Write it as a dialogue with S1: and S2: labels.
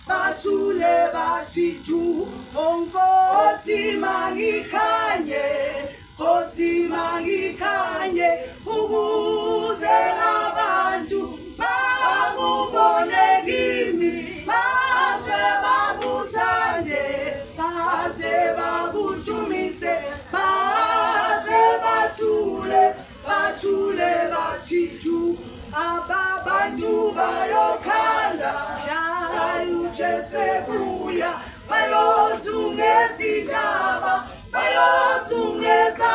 S1: bathule bathitu onkosi mangikhanye Nkosi mangikhanye ukuze abantu bakubone kimi baze bakuthande baze bakudumise baze bathule bathitu ababantu bayokhala bayozungeza indaba bayozungeza